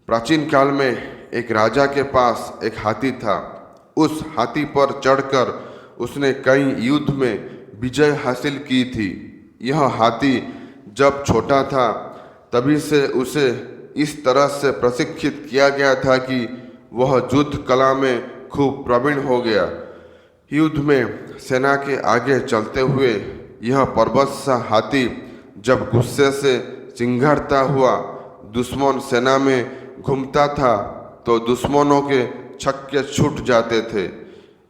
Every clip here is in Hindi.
प्राचीन काल में एक राजा के पास एक हाथी था। उस हाथी पर चढ़कर उसने कई युद्ध में विजय हासिल की थी। यह हाथी जब छोटा था तभी से उसे इस तरह से प्रशिक्षित किया गया था कि वह युद्ध कला में खूब प्रवीण हो गया। युद्ध में सेना के आगे चलते हुए यह पर्वत सा हाथी जब गुस्से से चिंघाड़ता हुआ दुश्मन सेना में घूमता था तो दुश्मनों के छक्के छूट जाते थे।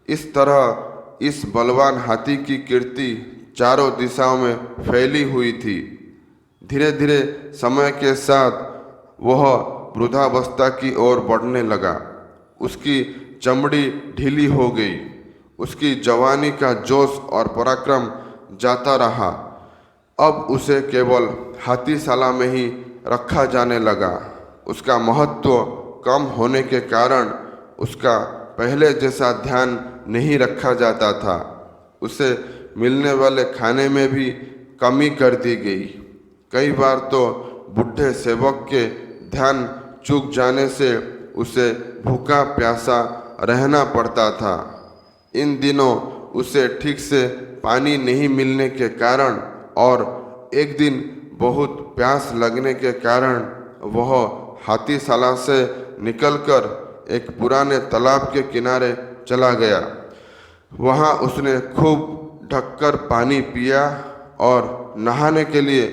इस तरह इस बलवान हाथी की कीर्ति चारों दिशाओं में फैली हुई थी। धीरे धीरे समय के साथ वह वृद्धावस्था की ओर बढ़ने लगा। उसकी चमड़ी ढीली हो गई। उसकी जवानी का जोश और पराक्रम जाता रहा। अब उसे केवल हाथीशाला में ही रखा जाने लगा। उसका महत्व कम होने के कारण उसका पहले जैसा ध्यान नहीं रखा जाता था। उसे मिलने वाले खाने में भी कमी कर दी गई। कई बार तो बूढ़े सेवक के ध्यान चूक जाने से उसे भूखा प्यासा रहना पड़ता था। इन दिनों उसे ठीक से पानी नहीं मिलने के कारण और एक दिन बहुत प्यास लगने के कारण वह हाथीशाला से निकलकर एक पुराने तालाब के किनारे चला गया। वहाँ उसने खूब ढककर पानी पिया और नहाने के लिए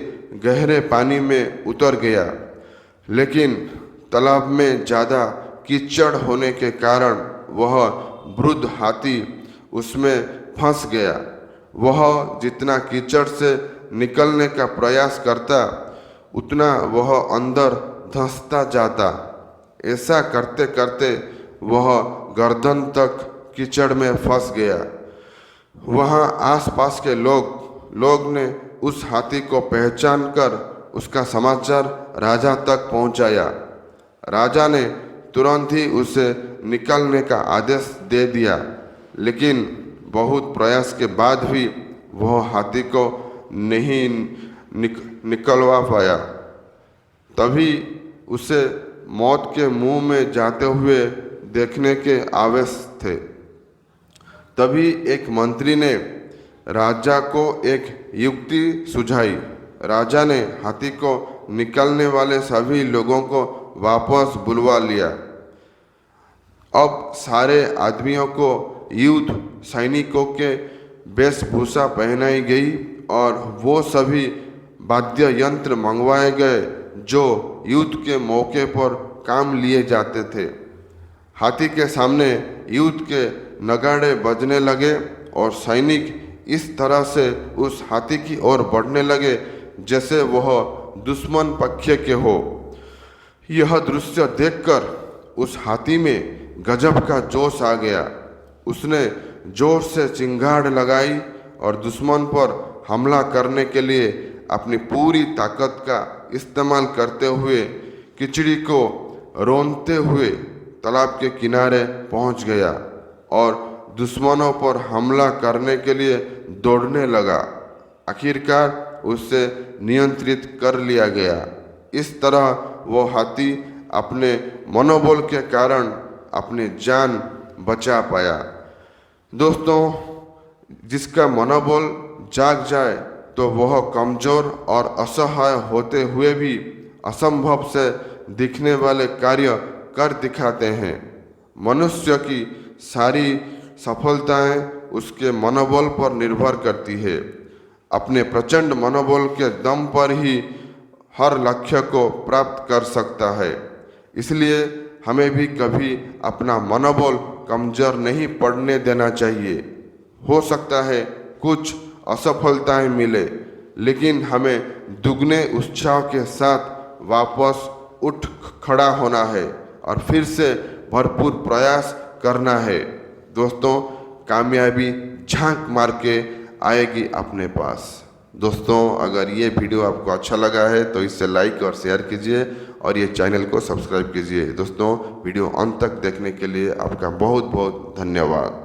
गहरे पानी में उतर गया। लेकिन तालाब में ज़्यादा कीचड़ होने के कारण वह वृद्ध हाथी उसमें फंस गया। वह जितना कीचड़ से निकलने का प्रयास करता उतना वह अंदर धंसता जाता। ऐसा करते करते वह गर्दन तक कीचड़ में फंस गया। वहाँ आसपास के लोग ने उस हाथी को पहचान कर उसका समाचार राजा तक पहुँचाया। राजा ने तुरंत ही उसे निकलने का आदेश दे दिया, लेकिन बहुत प्रयास के बाद भी वह हाथी को नहीं निकलवा पाया। तभी उसे मौत के मुंह में जाते हुए देखने के आवेश थे। तभी एक मंत्री ने राजा को एक युक्ति सुझाई। राजा ने हाथी को निकलने वाले सभी लोगों को वापस बुलवा लिया। अब सारे आदमियों को युद्ध सैनिकों के वेशभूषा पहनाई गई और वो सभी वाद्य यंत्र मंगवाए गए जो युद्ध के मौके पर काम लिए जाते थे। हाथी के सामने युद्ध के नगाड़े बजने लगे और सैनिक इस तरह से उस हाथी की ओर बढ़ने लगे जैसे वह दुश्मन पक्ष के हो। यह दृश्य देखकर उस हाथी में गजब का जोश आ गया। उसने जोर से चिंगाड़ लगाई और दुश्मन पर हमला करने के लिए अपनी पूरी ताकत का इस्तेमाल करते हुए कीचड़ी को रौंदते हुए तालाब के किनारे पहुंच गया और दुश्मनों पर हमला करने के लिए दौड़ने लगा। आखिरकार उससे नियंत्रित कर लिया गया। इस तरह वो हाथी अपने मनोबल के कारण अपनी जान बचा पाया। दोस्तों, जिसका मनोबल जाग जाए तो वह कमजोर और असहाय होते हुए भी असंभव से दिखने वाले कार्य कर दिखाते हैं। मनुष्य की सारी सफलताएं उसके मनोबल पर निर्भर करती है। अपने प्रचंड मनोबल के दम पर ही हर लक्ष्य को प्राप्त कर सकता है। इसलिए हमें भी कभी अपना मनोबल कमजोर नहीं पड़ने देना चाहिए। हो सकता है कुछ असफलताएं मिले, लेकिन हमें दुगने उत्साह के साथ वापस उठ खड़ा होना है और फिर से भरपूर प्रयास करना है। दोस्तों, कामयाबी झांक मार के आएगी अपने पास। दोस्तों, अगर ये वीडियो आपको अच्छा लगा है तो इसे लाइक और शेयर कीजिए और ये चैनल को सब्सक्राइब कीजिए। दोस्तों, वीडियो अंत तक देखने के लिए आपका बहुत बहुत धन्यवाद।